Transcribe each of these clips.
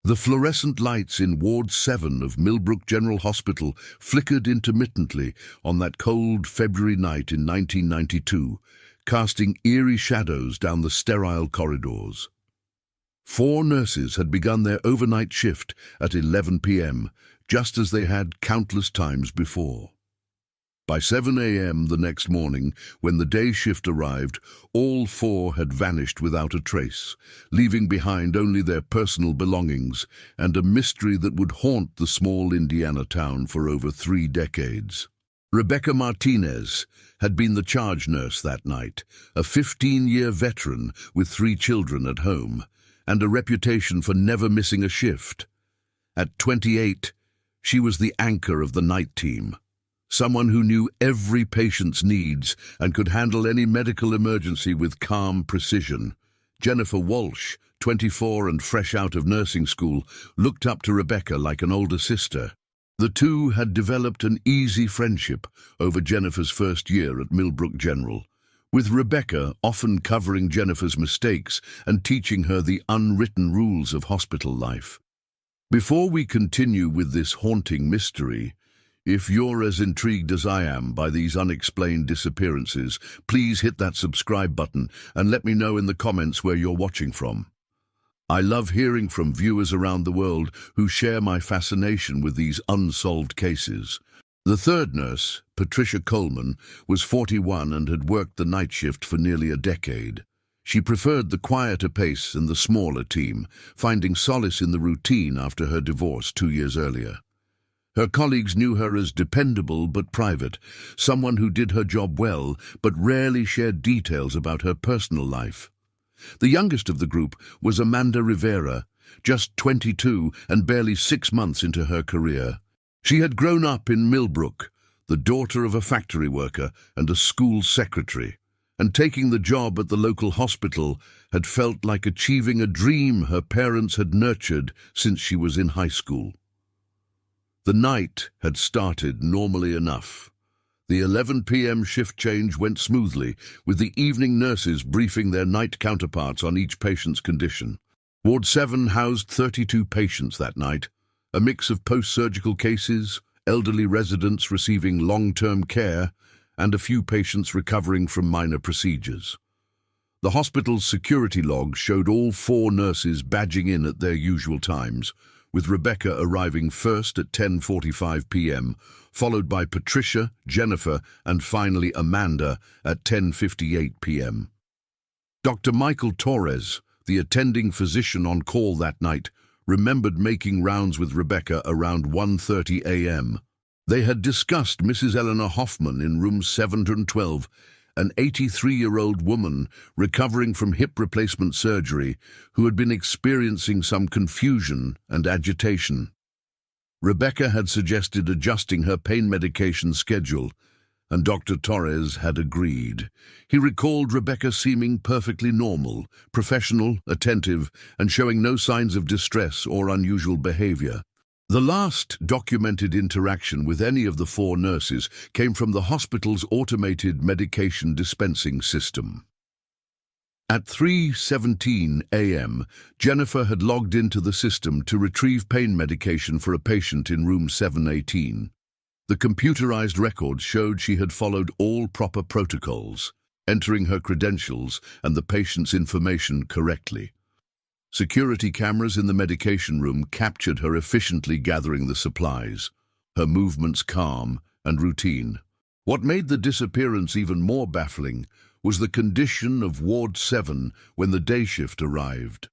The fluorescent lights in Ward 7 of Millbrook General Hospital flickered intermittently on that cold February night in 1992, casting eerie shadows down the sterile corridors. 4 nurses had begun their overnight shift at 11 p.m., just as they had countless times before. By 7 a.m. the next morning, when the day shift arrived, all 4 had vanished without a trace, leaving behind only their personal belongings and a mystery that would haunt the small Indiana town for over 3 decades. Rebecca Martinez had been the charge nurse that night, a 15-year veteran with 3 children at home, and a reputation for never missing a shift. At 28, she was the anchor of the night team, someone who knew every patient's needs and could handle any medical emergency with calm precision. Jennifer Walsh, 24 and fresh out of nursing school, looked up to Rebecca like an older sister. The two had developed an easy friendship over Jennifer's first year at Millbrook General, with Rebecca often covering Jennifer's mistakes and teaching her the unwritten rules of hospital life. Before we continue with this haunting mystery, if you're as intrigued as I am by these unexplained disappearances, please hit that subscribe button and let me know in the comments where you're watching from. I love hearing from viewers around the world who share my fascination with these unsolved cases. The third nurse, Patricia Coleman, was 41 and had worked the night shift for nearly a decade. She preferred the quieter pace and the smaller team, finding solace in the routine after her divorce 2 years earlier. Her colleagues knew her as dependable but private, someone who did her job well but rarely shared details about her personal life. The youngest of the group was Amanda Rivera, just 22 and barely 6 months into her career. She had grown up in Millbrook, the daughter of a factory worker and a school secretary, and taking the job at the local hospital had felt like achieving a dream her parents had nurtured since she was in high school. The night had started normally enough. The 11 p.m. shift change went smoothly, with the evening nurses briefing their night counterparts on each patient's condition. Ward 7 housed 32 patients that night, a mix of post-surgical cases, elderly residents receiving long-term care, and a few patients recovering from minor procedures. The hospital's security logs showed all 4 nurses badging in at their usual times, with Rebecca arriving first at 10:45 p.m., followed by Patricia, Jennifer, and finally Amanda at 10:58 p.m. Dr. Michael Torres, the attending physician on call that night, remembered making rounds with Rebecca around 1:30 a.m. They had discussed Mrs. Eleanor Hoffman in room 712, an 83-year-old woman recovering from hip replacement surgery who had been experiencing some confusion and agitation. Rebecca had suggested adjusting her pain medication schedule, and Dr. Torres had agreed. He recalled Rebecca seeming perfectly normal, professional, attentive, and showing no signs of distress or unusual behavior. The last documented interaction with any of the 4 nurses came from the hospital's automated medication dispensing system. At 3:17 a.m., Jennifer had logged into the system to retrieve pain medication for a patient in room 718. The computerized records showed she had followed all proper protocols, entering her credentials and the patient's information correctly. Security cameras in the medication room captured her efficiently gathering the supplies, her movements calm and routine. What made the disappearance even more baffling was the condition of Ward 7 when the day shift arrived.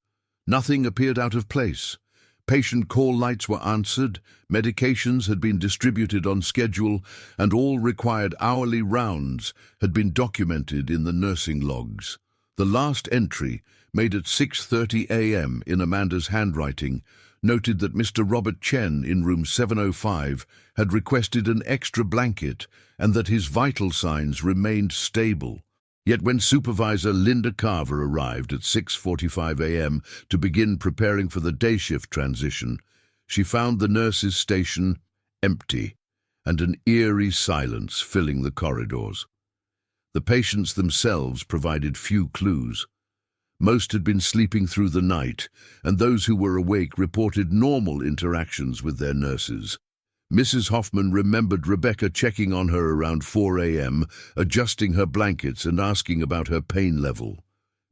Nothing appeared out of place. Patient call lights were answered, medications had been distributed on schedule, and all required hourly rounds had been documented in the nursing logs. The last entry, made at 6:30 a.m. in Amanda's handwriting, noted that Mr. Robert Chen in room 705 had requested an extra blanket and that his vital signs remained stable. Yet when Supervisor Linda Carver arrived at 6:45 a.m. to begin preparing for the day shift transition, she found the nurses' station empty and an eerie silence filling the corridors. The patients themselves provided few clues. Most had been sleeping through the night, and those who were awake reported normal interactions with their nurses. Mrs. Hoffman remembered Rebecca checking on her around 4 a.m., adjusting her blankets and asking about her pain level.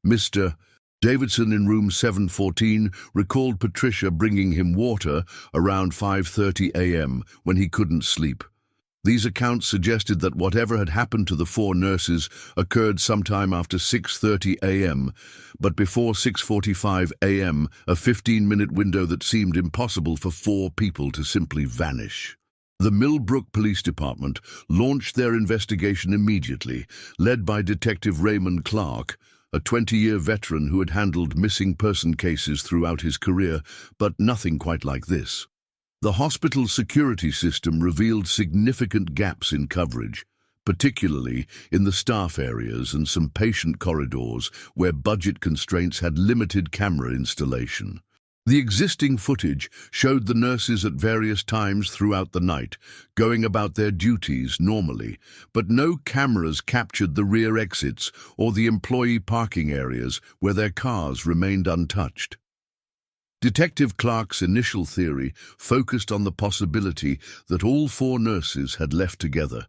Mr. Davidson in room 714 recalled Patricia bringing him water around 5:30 a.m. when he couldn't sleep. These accounts suggested that whatever had happened to the 4 nurses occurred sometime after 6:30 a.m., but before 6:45 a.m., a 15-minute window that seemed impossible for 4 people to simply vanish. The Millbrook Police Department launched their investigation immediately, led by Detective Raymond Clark, a 20-year veteran who had handled missing person cases throughout his career, but nothing quite like this. The hospital's security system revealed significant gaps in coverage, particularly in the staff areas and some patient corridors where budget constraints had limited camera installation. The existing footage showed the nurses at various times throughout the night, going about their duties normally, but no cameras captured the rear exits or the employee parking areas where their cars remained untouched. Detective Clark's initial theory focused on the possibility that all 4 nurses had left together,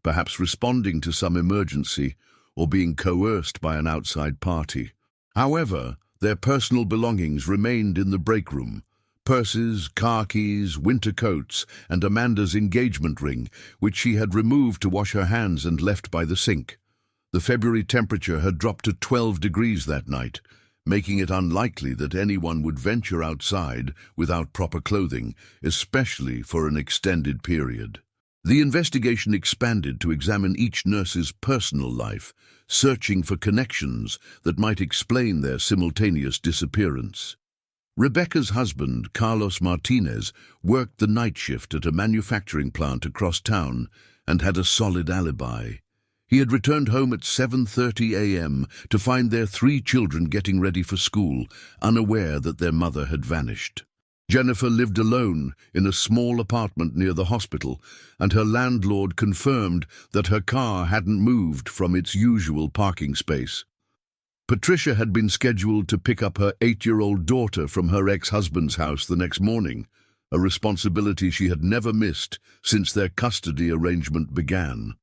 perhaps responding to some emergency or being coerced by an outside party. However, their personal belongings remained in the break room: purses, car keys, winter coats, and Amanda's engagement ring, which she had removed to wash her hands and left by the sink. The February temperature had dropped to 12 degrees that night, making it unlikely that anyone would venture outside without proper clothing, especially for an extended period. The investigation expanded to examine each nurse's personal life, searching for connections that might explain their simultaneous disappearance. Rebecca's husband, Carlos Martinez, worked the night shift at a manufacturing plant across town and had a solid alibi. He had returned home at 7:30 a.m. to find their 3 children getting ready for school, unaware that their mother had vanished. Jennifer lived alone in a small apartment near the hospital, and her landlord confirmed that her car hadn't moved from its usual parking space. Patricia had been scheduled to pick up her 8-year-old daughter from her ex-husband's house the next morning, a responsibility she had never missed since their custody arrangement began.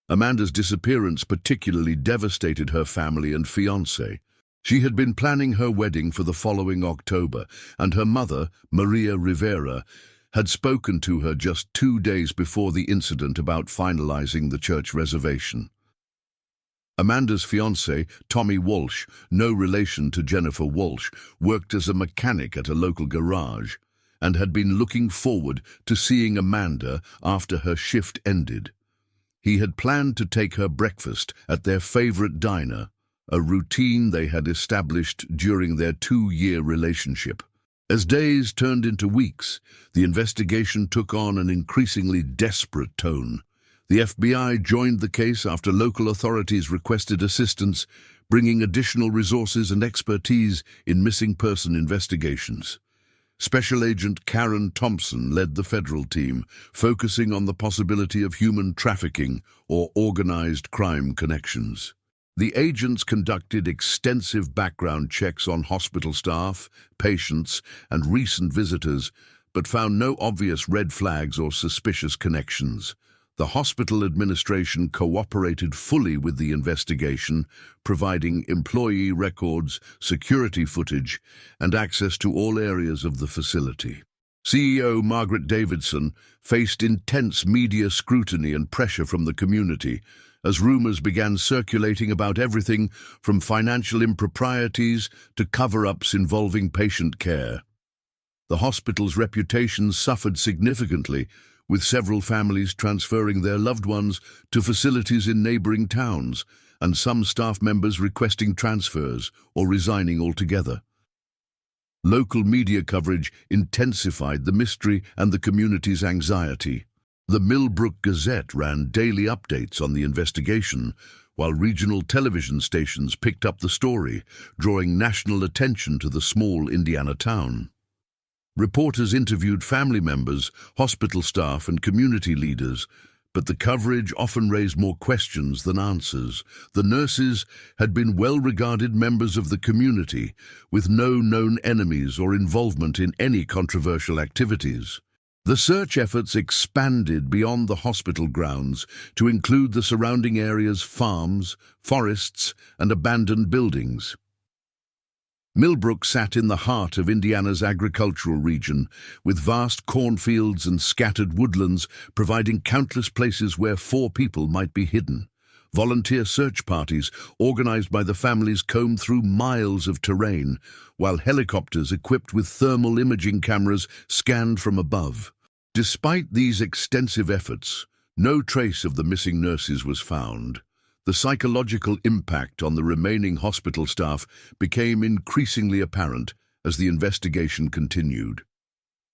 Amanda's disappearance particularly devastated her family and fiancé. She had been planning her wedding for the following October, and her mother, Maria Rivera, had spoken to her just 2 days before the incident about finalizing the church reservation. Amanda's fiancé, Tommy Walsh, no relation to Jennifer Walsh, worked as a mechanic at a local garage and had been looking forward to seeing Amanda after her shift ended. He had planned to take her breakfast at their favorite diner, a routine they had established during their 2-year relationship. As days turned into weeks, the investigation took on an increasingly desperate tone. The FBI joined the case after local authorities requested assistance, bringing additional resources and expertise in missing person investigations. Special Agent Karen Thompson led the federal team, focusing on the possibility of human trafficking or organized crime connections. The agents conducted extensive background checks on hospital staff, patients, and recent visitors, but found no obvious red flags or suspicious connections. The hospital administration cooperated fully with the investigation, providing employee records, security footage, and access to all areas of the facility. CEO Margaret Davidson faced intense media scrutiny and pressure from the community, as rumors began circulating about everything from financial improprieties to cover-ups involving patient care. The hospital's reputation suffered significantly, with several families transferring their loved ones to facilities in neighboring towns, and some staff members requesting transfers or resigning altogether. Local media coverage intensified the mystery and the community's anxiety. The Millbrook Gazette ran daily updates on the investigation, while regional television stations picked up the story, drawing national attention to the small Indiana town. Reporters interviewed family members, hospital staff, and community leaders, but the coverage often raised more questions than answers. The nurses had been well-regarded members of the community, with no known enemies or involvement in any controversial activities. The search efforts expanded beyond the hospital grounds to include the surrounding areas, farms, forests, and abandoned buildings. Millbrook sat in the heart of Indiana's agricultural region, with vast cornfields and scattered woodlands providing countless places where 4 people might be hidden. Volunteer search parties organized by the families combed through miles of terrain, while helicopters equipped with thermal imaging cameras scanned from above. Despite these extensive efforts, no trace of the missing nurses was found. The psychological impact on the remaining hospital staff became increasingly apparent as the investigation continued.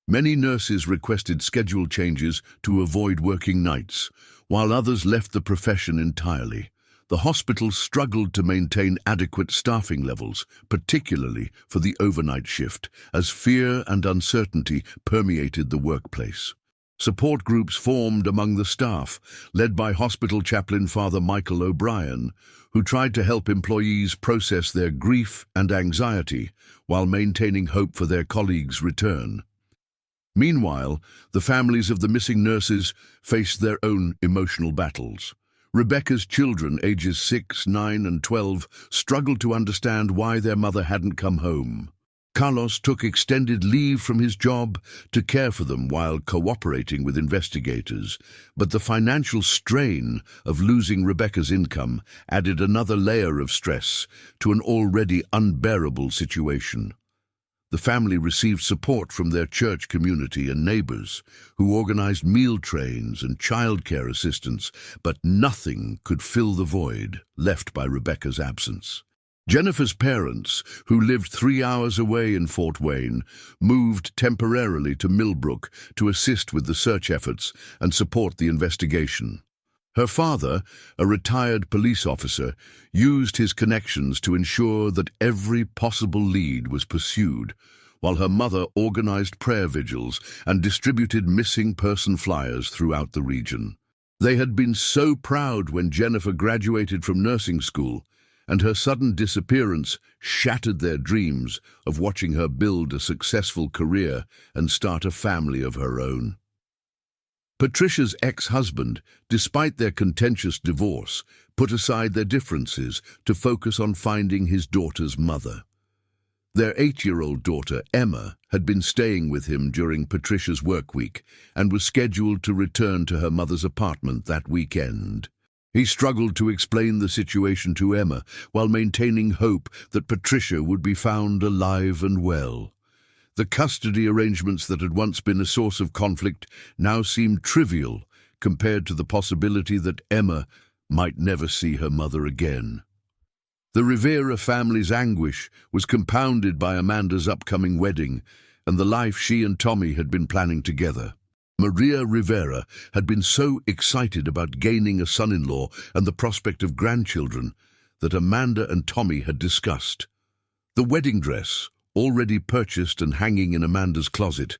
Many nurses requested schedule changes to avoid working nights, while others left the profession entirely. The hospital struggled to maintain adequate staffing levels, particularly for the overnight shift, as fear and uncertainty permeated the workplace. Support groups formed among the staff, led by hospital chaplain Father Michael O'Brien, who tried to help employees process their grief and anxiety while maintaining hope for their colleagues' return. Meanwhile, the families of the missing nurses faced their own emotional battles. Rebecca's children, ages 6, 9, and 12, struggled to understand why their mother hadn't come home. Carlos took extended leave from his job to care for them while cooperating with investigators, but the financial strain of losing Rebecca's income added another layer of stress to an already unbearable situation. The family received support from their church community and neighbors, who organized meal trains and childcare assistance, but nothing could fill the void left by Rebecca's absence. Jennifer's parents, who lived 3 hours away in Fort Wayne, moved temporarily to Millbrook to assist with the search efforts and support the investigation. Her father, a retired police officer, used his connections to ensure that every possible lead was pursued, while her mother organized prayer vigils and distributed missing person flyers throughout the region. They had been so proud when Jennifer graduated from nursing school, and her sudden disappearance shattered their dreams of watching her build a successful career and start a family of her own. Patricia's ex-husband, despite their contentious divorce, put aside their differences to focus on finding his daughter's mother. Their 8-year-old daughter, Emma, had been staying with him during Patricia's work week and was scheduled to return to her mother's apartment that weekend. He struggled to explain the situation to Emma while maintaining hope that Patricia would be found alive and well. The custody arrangements that had once been a source of conflict now seemed trivial compared to the possibility that Emma might never see her mother again. The Rivera family's anguish was compounded by Amanda's upcoming wedding and the life she and Tommy had been planning together. Maria Rivera had been so excited about gaining a son-in-law and the prospect of grandchildren that Amanda and Tommy had discussed. The wedding dress, already purchased and hanging in Amanda's closet,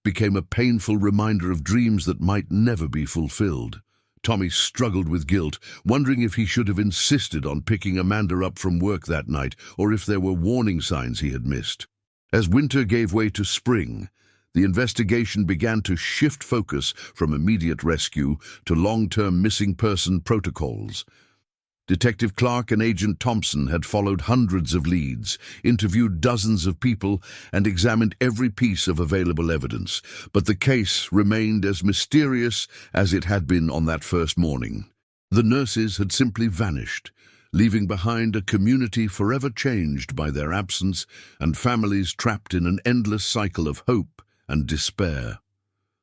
became a painful reminder of dreams that might never be fulfilled. Tommy struggled with guilt, wondering if he should have insisted on picking Amanda up from work that night or if there were warning signs he had missed. As winter gave way to spring, the investigation began to shift focus from immediate rescue to long-term missing person protocols. Detective Clark and Agent Thompson had followed hundreds of leads, interviewed dozens of people, and examined every piece of available evidence, but the case remained as mysterious as it had been on that first morning. The nurses had simply vanished, leaving behind a community forever changed by their absence and families trapped in an endless cycle of hope and despair.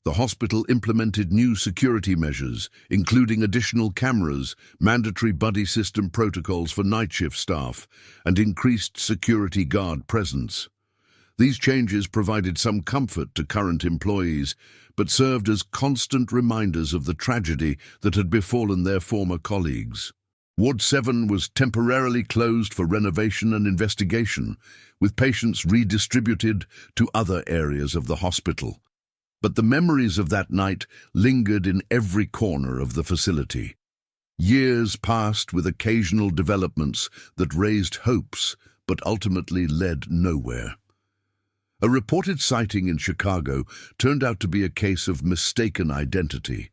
The hospital implemented new security measures, including additional cameras, mandatory buddy system protocols for night shift staff, and increased security guard presence. These changes provided some comfort to current employees, but served as constant reminders of the tragedy that had befallen their former colleagues. Ward 7 was temporarily closed for renovation and investigation, with patients redistributed to other areas of the hospital. But the memories of that night lingered in every corner of the facility. Years passed with occasional developments that raised hopes, but ultimately led nowhere. A reported sighting in Chicago turned out to be a case of mistaken identity.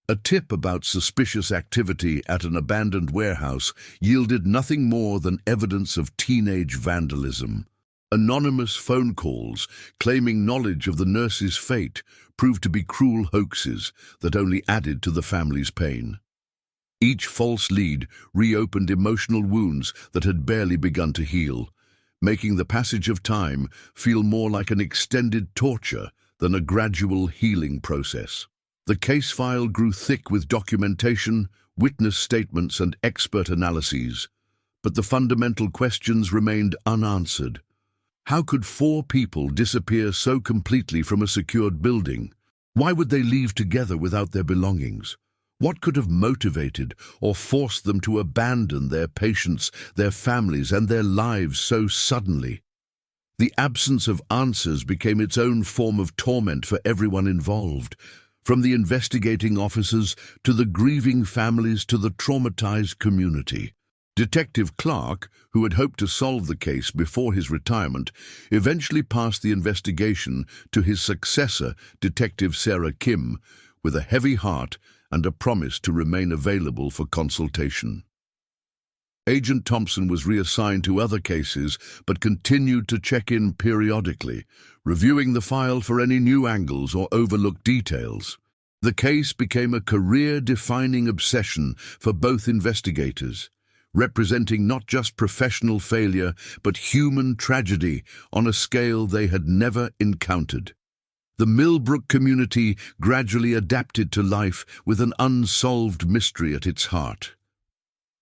A tip about suspicious activity at an abandoned warehouse yielded nothing more than evidence of teenage vandalism. Anonymous phone calls claiming knowledge of the nurse's fate proved to be cruel hoaxes that only added to the family's pain. Each false lead reopened emotional wounds that had barely begun to heal, making the passage of time feel more like an extended torture than a gradual healing process. The case file grew thick with documentation, witness statements, and expert analyses, but the fundamental questions remained unanswered. How could 4 people disappear so completely from a secured building? Why would they leave together without their belongings? What could have motivated or forced them to abandon their patients, their families, and their lives so suddenly? The absence of answers became its own form of torment for everyone involved, from the investigating officers to the grieving families to the traumatized community. Detective Clark, who had hoped to solve the case before his retirement, eventually passed the investigation to his successor, Detective Sarah Kim, with a heavy heart and a promise to remain available for consultation. Agent Thompson was reassigned to other cases but continued to check in periodically, reviewing the file for any new angles or overlooked details. The case became a career-defining obsession for both investigators, representing not just professional failure but human tragedy on a scale they had never encountered. The Millbrook community gradually adapted to life with an unsolved mystery at its heart.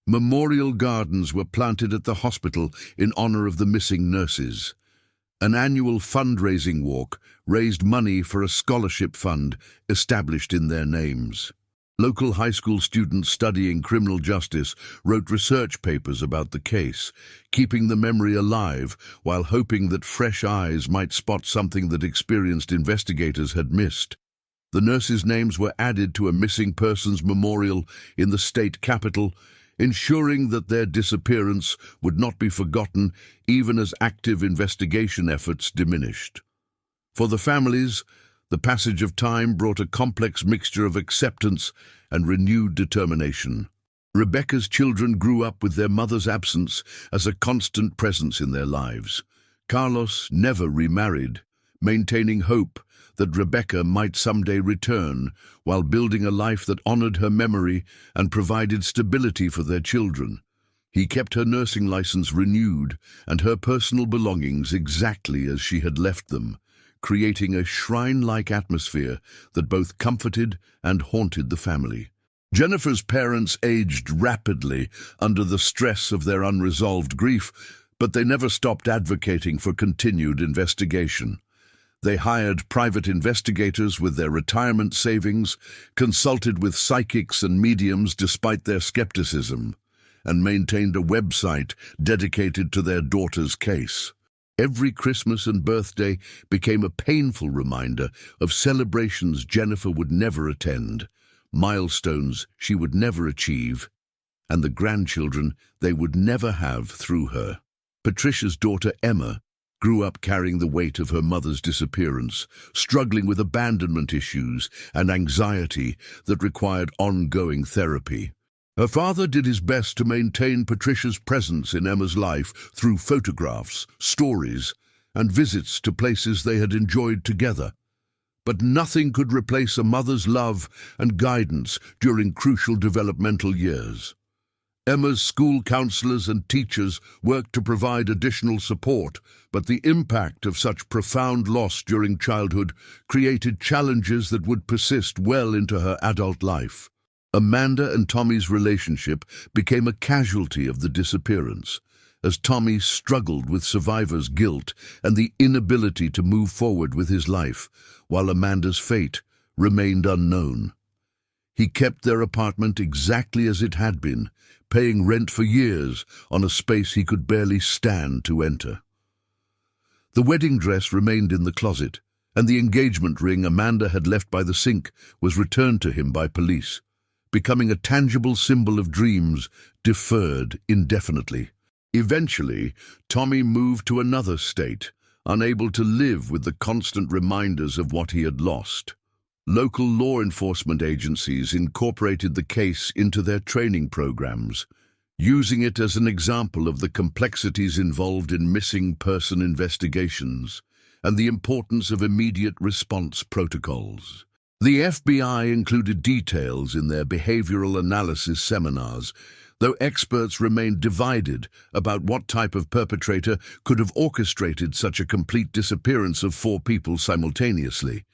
Memorial gardens were planted at the hospital in honor of the missing nurses. An annual fundraising walk raised money for a scholarship fund established in their names. Local high school students studying criminal justice wrote research papers about the case, keeping the memory alive while hoping that fresh eyes might spot something that experienced investigators had missed. The nurses' names were added to a missing persons memorial in the state capital, ensuring that their disappearance would not be forgotten even as active investigation efforts diminished. For the families, the passage of time brought a complex mixture of acceptance and renewed determination. Rebecca's children grew up with their mother's absence as a constant presence in their lives. Carlos never remarried, maintaining hope that Rebecca might someday return while building a life that honored her memory and provided stability for their children. He kept her nursing license renewed and her personal belongings exactly as she had left them, creating a shrine-like atmosphere that both comforted and haunted the family. Jennifer's parents aged rapidly under the stress of their unresolved grief, but they never stopped advocating for continued investigation. They hired private investigators with their retirement savings, consulted with psychics and mediums despite their skepticism, and maintained a website dedicated to their daughter's case. Every Christmas and birthday became a painful reminder of celebrations Jennifer would never attend, milestones she would never achieve, and the grandchildren they would never have through her. Patricia's daughter Emma grew up carrying the weight of her mother's disappearance, struggling with abandonment issues and anxiety that required ongoing therapy. Her father did his best to maintain Patricia's presence in Emma's life through photographs, stories, and visits to places they had enjoyed together. But nothing could replace a mother's love and guidance during crucial developmental years. Emma's school counselors and teachers worked to provide additional support, but the impact of such profound loss during childhood created challenges that would persist well into her adult life. Amanda and Tommy's relationship became a casualty of the disappearance, as Tommy struggled with survivor's guilt and the inability to move forward with his life, while Amanda's fate remained unknown. He kept their apartment exactly as it had been, paying rent for years on a space he could barely stand to enter. The wedding dress remained in the closet, and the engagement ring Amanda had left by the sink was returned to him by police, becoming a tangible symbol of dreams deferred indefinitely. Eventually, Tommy moved to another state, unable to live with the constant reminders of what he had lost. Local law enforcement agencies incorporated the case into their training programs, using it as an example of the complexities involved in missing person investigations and the importance of immediate response protocols. The FBI included details in their behavioral analysis seminars, though experts remained divided about what type of perpetrator could have orchestrated such a complete disappearance of 4 people simultaneously.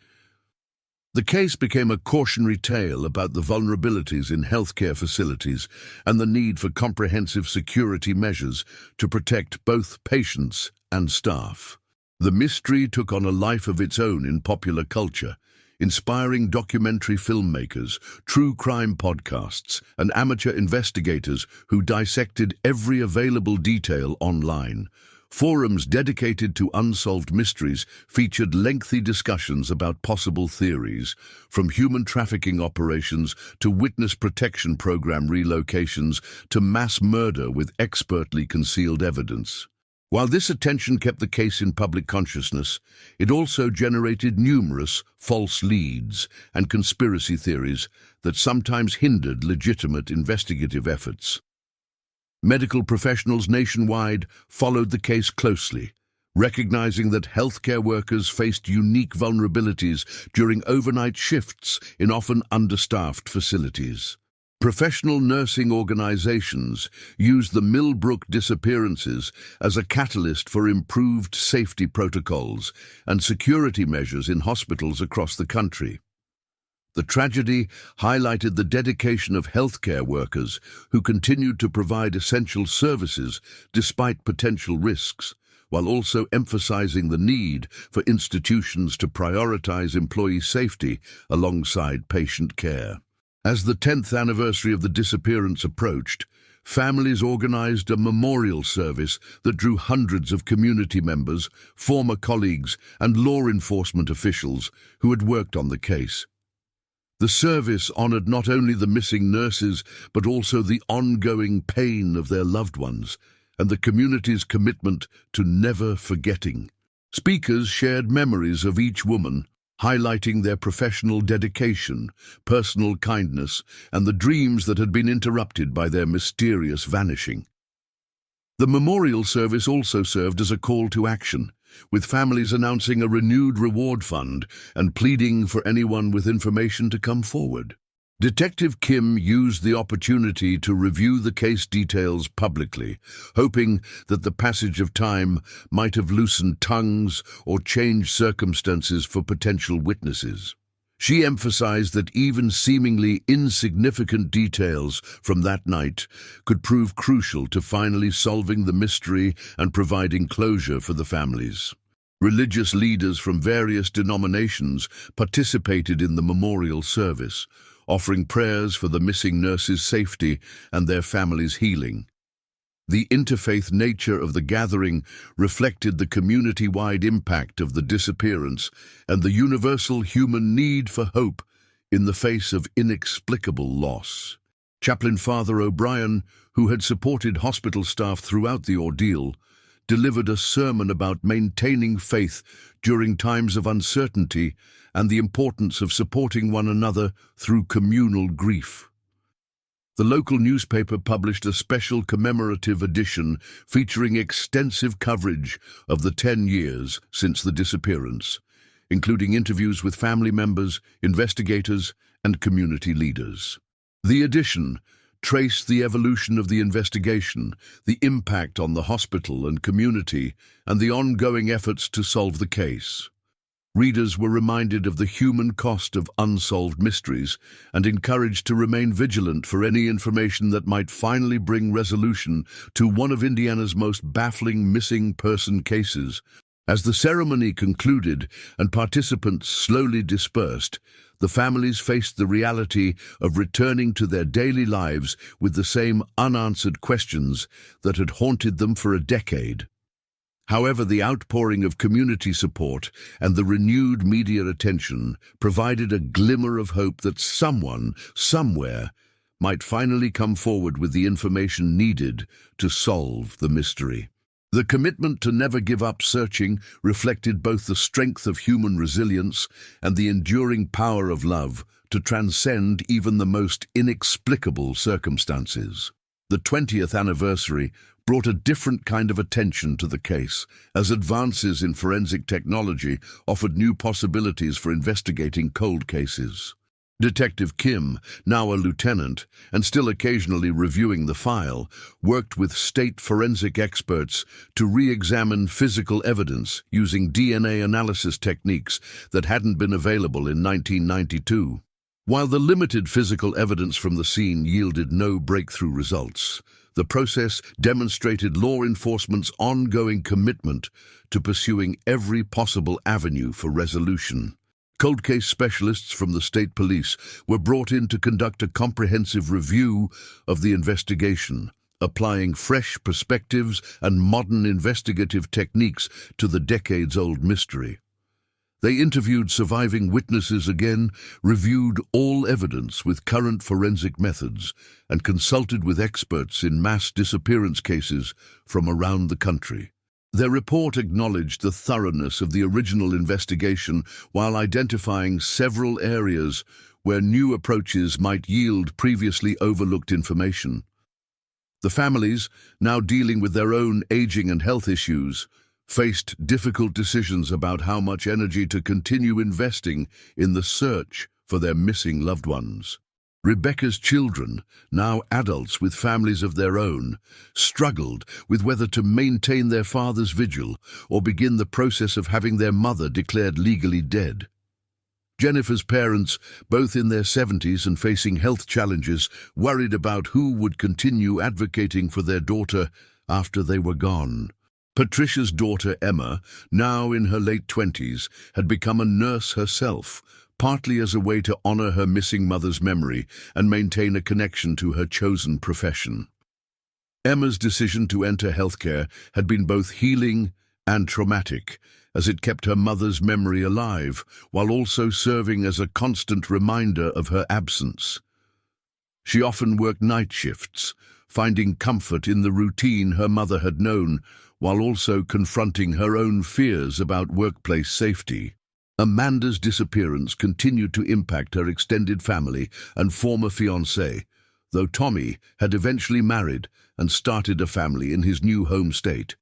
The case became a cautionary tale about the vulnerabilities in healthcare facilities and the need for comprehensive security measures to protect both patients and staff. The mystery took on a life of its own in popular culture, inspiring documentary filmmakers, true crime podcasts, and amateur investigators who dissected every available detail online. Forums dedicated to unsolved mysteries featured lengthy discussions about possible theories, from human trafficking operations to witness protection program relocations to mass murder with expertly concealed evidence. While this attention kept the case in public consciousness, it also generated numerous false leads and conspiracy theories that sometimes hindered legitimate investigative efforts. Medical professionals nationwide followed the case closely, recognizing that healthcare workers faced unique vulnerabilities during overnight shifts in often understaffed facilities. Professional nursing organizations used the Millbrook disappearances as a catalyst for improved safety protocols and security measures in hospitals across the country. The tragedy highlighted the dedication of healthcare workers who continued to provide essential services despite potential risks, while also emphasizing the need for institutions to prioritize employee safety alongside patient care. As the 10th anniversary of the disappearance approached, families organized a memorial service that drew hundreds of community members, former colleagues, and law enforcement officials who had worked on the case. The service honored not only the missing nurses, but also the ongoing pain of their loved ones and the community's commitment to never forgetting. Speakers shared memories of each woman, highlighting their professional dedication, personal kindness, and the dreams that had been interrupted by their mysterious vanishing. The memorial service also served as a call to action, with families announcing a renewed reward fund and pleading for anyone with information to come forward. Detective Kim used the opportunity to review the case details publicly, hoping that the passage of time might have loosened tongues or changed circumstances for potential witnesses. She emphasized that even seemingly insignificant details from that night could prove crucial to finally solving the mystery and providing closure for the families. Religious leaders from various denominations participated in the memorial service, offering prayers for the missing nurses' safety and their families' healing. The interfaith nature of the gathering reflected the community-wide impact of the disappearance and the universal human need for hope in the face of inexplicable loss. Chaplain Father O'Brien, who had supported hospital staff throughout the ordeal, delivered a sermon about maintaining faith during times of uncertainty and the importance of supporting one another through communal grief. The local newspaper published a special commemorative edition featuring extensive coverage of the 10 years since the disappearance, including interviews with family members, investigators, and community leaders. The edition traced the evolution of the investigation, the impact on the hospital and community, and the ongoing efforts to solve the case. Readers were reminded of the human cost of unsolved mysteries and encouraged to remain vigilant for any information that might finally bring resolution to one of Indiana's most baffling missing person cases. As the ceremony concluded and participants slowly dispersed, the families faced the reality of returning to their daily lives with the same unanswered questions that had haunted them for a decade. However, the outpouring of community support and the renewed media attention provided a glimmer of hope that someone, somewhere, might finally come forward with the information needed to solve the mystery. The commitment to never give up searching reflected both the strength of human resilience and the enduring power of love to transcend even the most inexplicable circumstances. The 20th anniversary brought a different kind of attention to the case, as advances in forensic technology offered new possibilities for investigating cold cases. Detective Kim, now a lieutenant and still occasionally reviewing the file, worked with state forensic experts to re-examine physical evidence using DNA analysis techniques that hadn't been available in 1992. While the limited physical evidence from the scene yielded no breakthrough results, the process demonstrated law enforcement's ongoing commitment to pursuing every possible avenue for resolution. Cold case specialists from the state police were brought in to conduct a comprehensive review of the investigation, applying fresh perspectives and modern investigative techniques to the decades-old mystery. They interviewed surviving witnesses again, reviewed all evidence with current forensic methods, and consulted with experts in mass disappearance cases from around the country. Their report acknowledged the thoroughness of the original investigation while identifying several areas where new approaches might yield previously overlooked information. The families, now dealing with their own aging and health issues, faced difficult decisions about how much energy to continue investing in the search for their missing loved ones. Rebecca's children, now adults with families of their own, struggled with whether to maintain their father's vigil or begin the process of having their mother declared legally dead. Jennifer's parents, both in their 70s and facing health challenges, worried about who would continue advocating for their daughter after they were gone. Patricia's daughter Emma, now in her late 20s, had become a nurse herself, partly as a way to honor her missing mother's memory and maintain a connection to her chosen profession. Emma's decision to enter healthcare had been both healing and traumatic, as it kept her mother's memory alive, while also serving as a constant reminder of her absence. She often worked night shifts, finding comfort in the routine her mother had known, while also confronting her own fears about workplace safety. Amanda's disappearance continued to impact her extended family and former fiancé, though Tommy had eventually married and started a family in his new home state.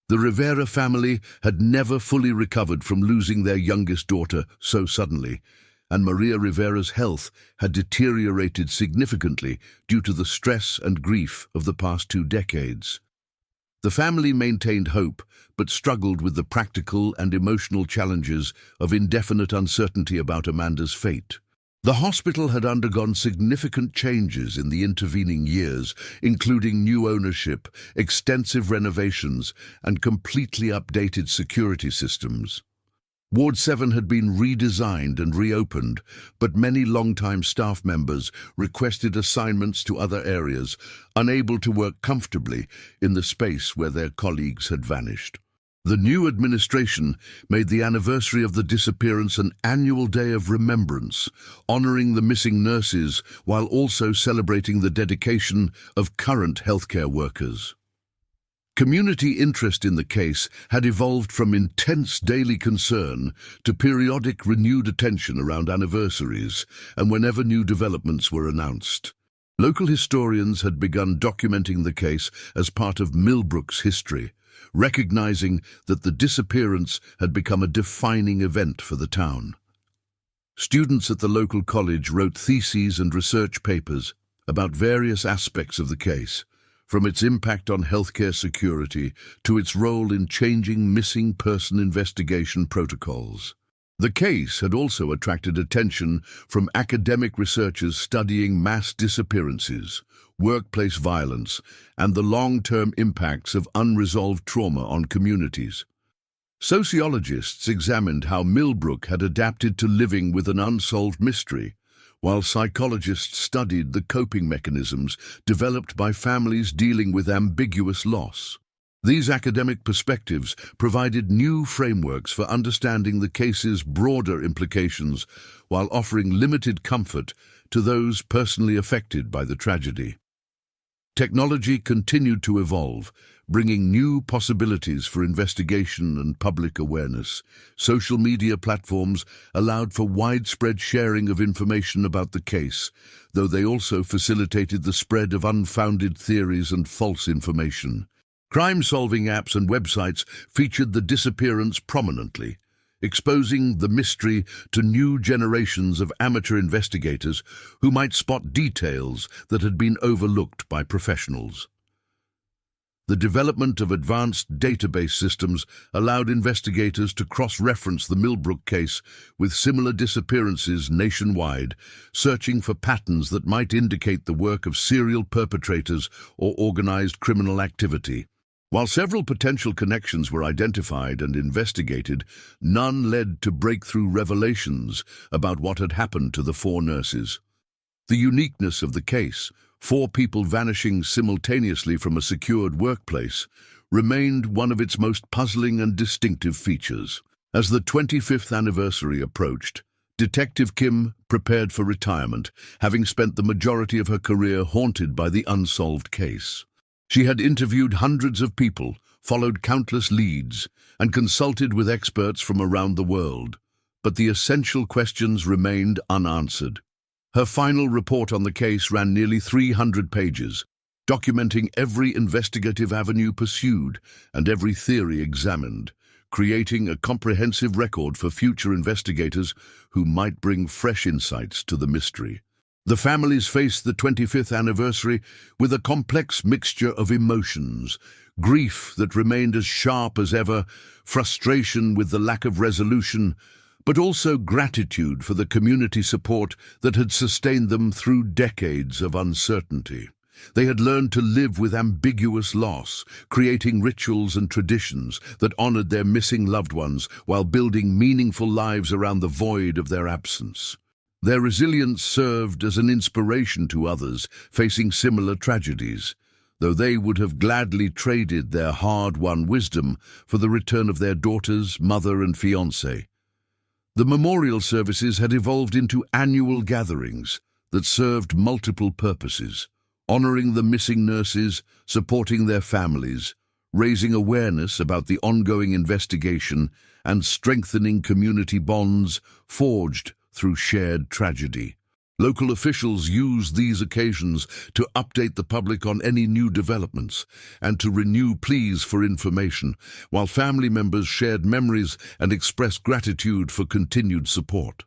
The Rivera family had never fully recovered from losing their youngest daughter so suddenly, and Maria Rivera's health had deteriorated significantly due to the stress and grief of the past 2 decades. The family maintained hope, but struggled with the practical and emotional challenges of indefinite uncertainty about Amanda's fate. The hospital had undergone significant changes in the intervening years, including new ownership, extensive renovations, and completely updated security systems. Ward 7 had been redesigned and reopened, but many longtime staff members requested assignments to other areas, unable to work comfortably in the space where their colleagues had vanished. The new administration made the anniversary of the disappearance an annual day of remembrance, honoring the missing nurses while also celebrating the dedication of current healthcare workers. Community interest in the case had evolved from intense daily concern to periodic renewed attention around anniversaries and whenever new developments were announced. Local historians had begun documenting the case as part of Millbrook's history, recognizing that the disappearance had become a defining event for the town. Students at the local college wrote theses and research papers about various aspects of the case, from its impact on healthcare security to its role in changing missing person investigation protocols. The case had also attracted attention from academic researchers studying mass disappearances, workplace violence, and the long-term impacts of unresolved trauma on communities. Sociologists examined how Millbrook had adapted to living with an unsolved mystery, while psychologists studied the coping mechanisms developed by families dealing with ambiguous loss. These academic perspectives provided new frameworks for understanding the case's broader implications while offering limited comfort to those personally affected by the tragedy. Technology continued to evolve, bringing new possibilities for investigation and public awareness. Social media platforms allowed for widespread sharing of information about the case, though they also facilitated the spread of unfounded theories and false information. Crime-solving apps and websites featured the disappearance prominently, exposing the mystery to new generations of amateur investigators who might spot details that had been overlooked by professionals. The development of advanced database systems allowed investigators to cross-reference the Millbrook case with similar disappearances nationwide, searching for patterns that might indicate the work of serial perpetrators or organized criminal activity. While several potential connections were identified and investigated, none led to breakthrough revelations about what had happened to the 4 nurses. The uniqueness of the case, 4 people vanishing simultaneously from a secured workplace, remained one of its most puzzling and distinctive features. As the 25th anniversary approached, Detective Kim prepared for retirement, having spent the majority of her career haunted by the unsolved case. She had interviewed hundreds of people, followed countless leads, and consulted with experts from around the world, but the essential questions remained unanswered. Her final report on the case ran nearly 300 pages, documenting every investigative avenue pursued and every theory examined, creating a comprehensive record for future investigators who might bring fresh insights to the mystery. The families faced the 25th anniversary with a complex mixture of emotions: grief that remained as sharp as ever, frustration with the lack of resolution, but also gratitude for the community support that had sustained them through decades of uncertainty. They had learned to live with ambiguous loss, creating rituals and traditions that honored their missing loved ones while building meaningful lives around the void of their absence. Their resilience served as an inspiration to others facing similar tragedies, though they would have gladly traded their hard-won wisdom for the return of their daughters, mother, and fiancé. The memorial services had evolved into annual gatherings that served multiple purposes, honoring the missing nurses, supporting their families, raising awareness about the ongoing investigation, and strengthening community bonds forged through shared tragedy. Local officials used these occasions to update the public on any new developments and to renew pleas for information, while family members shared memories and expressed gratitude for continued support.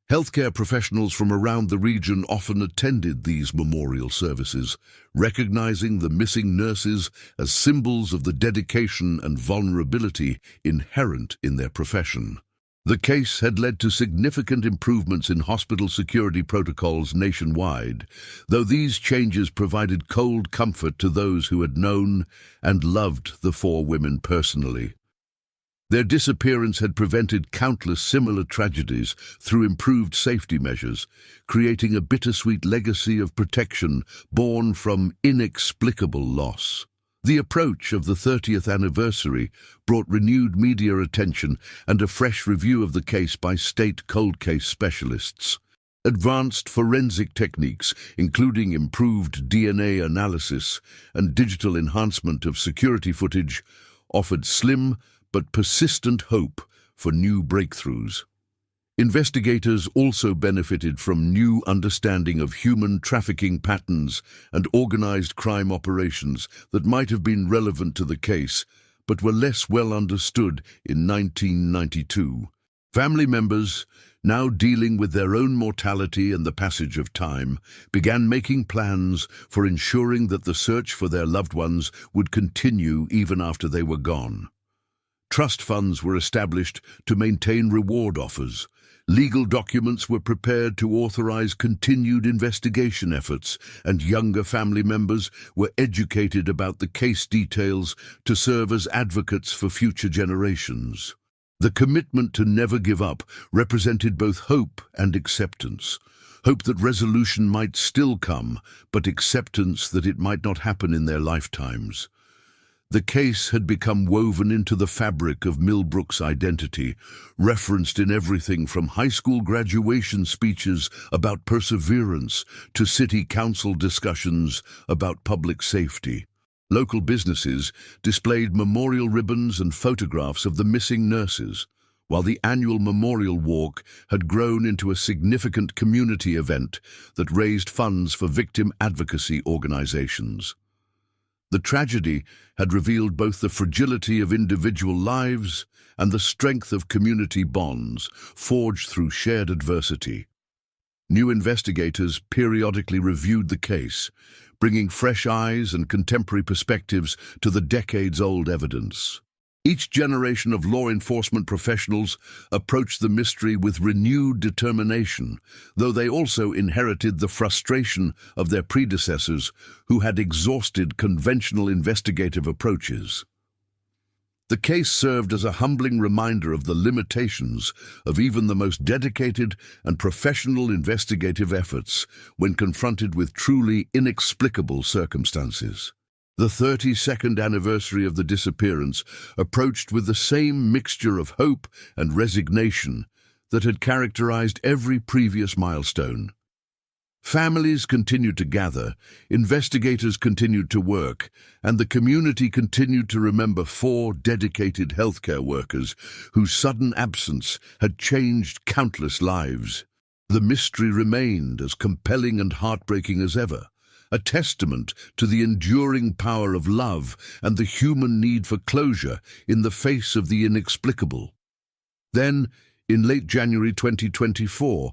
Healthcare professionals from around the region often attended these memorial services, recognizing the missing nurses as symbols of the dedication and vulnerability inherent in their profession. The case had led to significant improvements in hospital security protocols nationwide, though these changes provided cold comfort to those who had known and loved the 4 women personally. Their disappearance had prevented countless similar tragedies through improved safety measures, creating a bittersweet legacy of protection born from inexplicable loss. The approach of the 30th anniversary brought renewed media attention and a fresh review of the case by state cold case specialists. Advanced forensic techniques, including improved DNA analysis and digital enhancement of security footage, offered slim but persistent hope for new breakthroughs. Investigators also benefited from new understanding of human trafficking patterns and organized crime operations that might have been relevant to the case, but were less well understood in 1992. Family members, now dealing with their own mortality and the passage of time, began making plans for ensuring that the search for their loved ones would continue even after they were gone. Trust funds were established to maintain reward offers. Legal documents were prepared to authorize continued investigation efforts, and younger family members were educated about the case details to serve as advocates for future generations. The commitment to never give up represented both hope and acceptance. Hope that resolution might still come, but acceptance that it might not happen in their lifetimes. The case had become woven into the fabric of Millbrook's identity, referenced in everything from high school graduation speeches about perseverance to city council discussions about public safety. Local businesses displayed memorial ribbons and photographs of the missing nurses, while the annual memorial walk had grown into a significant community event that raised funds for victim advocacy organizations. The tragedy had revealed both the fragility of individual lives and the strength of community bonds forged through shared adversity. New investigators periodically reviewed the case, bringing fresh eyes and contemporary perspectives to the decades-old evidence. Each generation of law enforcement professionals approached the mystery with renewed determination, though they also inherited the frustration of their predecessors who had exhausted conventional investigative approaches. The case served as a humbling reminder of the limitations of even the most dedicated and professional investigative efforts when confronted with truly inexplicable circumstances. The 32nd anniversary of the disappearance approached with the same mixture of hope and resignation that had characterized every previous milestone. Families continued to gather, investigators continued to work, and the community continued to remember 4 dedicated healthcare workers whose sudden absence had changed countless lives. The mystery remained as compelling and heartbreaking as ever, a testament to the enduring power of love and the human need for closure in the face of the inexplicable. Then, in late January 2024,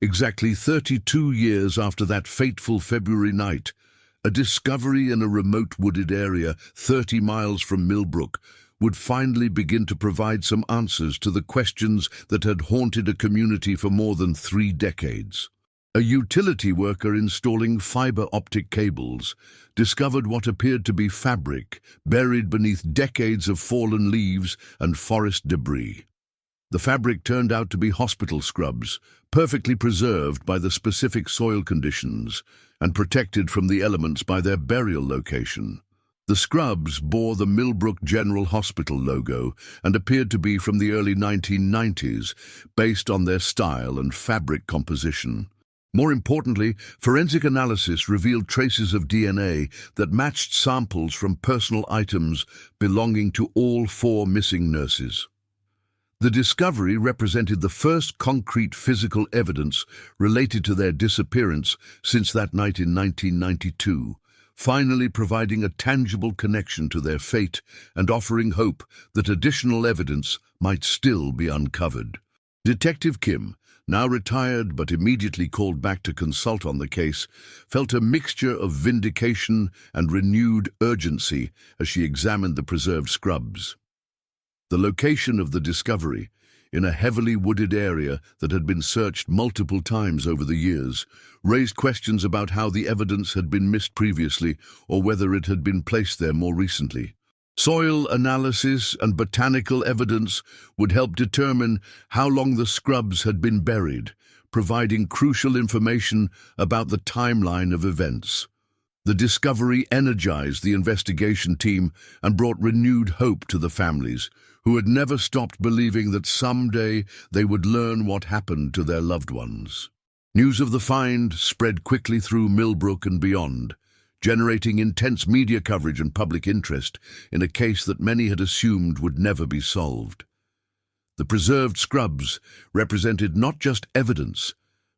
exactly 32 years after that fateful February night, a discovery in a remote wooded area 30 miles from Millbrook would finally begin to provide some answers to the questions that had haunted a community for more than 3 decades. A utility worker installing fiber optic cables discovered what appeared to be fabric buried beneath decades of fallen leaves and forest debris. The fabric turned out to be hospital scrubs, perfectly preserved by the specific soil conditions and protected from the elements by their burial location. The scrubs bore the Millbrook General Hospital logo and appeared to be from the early 1990s, based on their style and fabric composition. More importantly, forensic analysis revealed traces of DNA that matched samples from personal items belonging to all 4 missing nurses. The discovery represented the first concrete physical evidence related to their disappearance since that night in 1992, finally providing a tangible connection to their fate and offering hope that additional evidence might still be uncovered. Detective Kim, now retired but immediately called back to consult on the case, felt a mixture of vindication and renewed urgency as she examined the preserved scrubs. The location of the discovery, in a heavily wooded area that had been searched multiple times over the years, raised questions about how the evidence had been missed previously or whether it had been placed there more recently. Soil analysis and botanical evidence would help determine how long the scrubs had been buried, providing crucial information about the timeline of events. The discovery energized the investigation team and brought renewed hope to the families, who had never stopped believing that someday they would learn what happened to their loved ones. News of the find spread quickly through Millbrook and beyond, generating intense media coverage and public interest in a case that many had assumed would never be solved. The preserved scrubs represented not just evidence,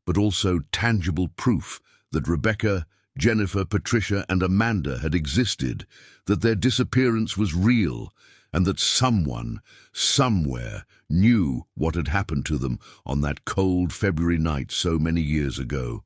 but also tangible proof that Rebecca, Jennifer, Patricia, and Amanda had existed, that their disappearance was real, and that someone, somewhere, knew what had happened to them on that cold February night so many years ago.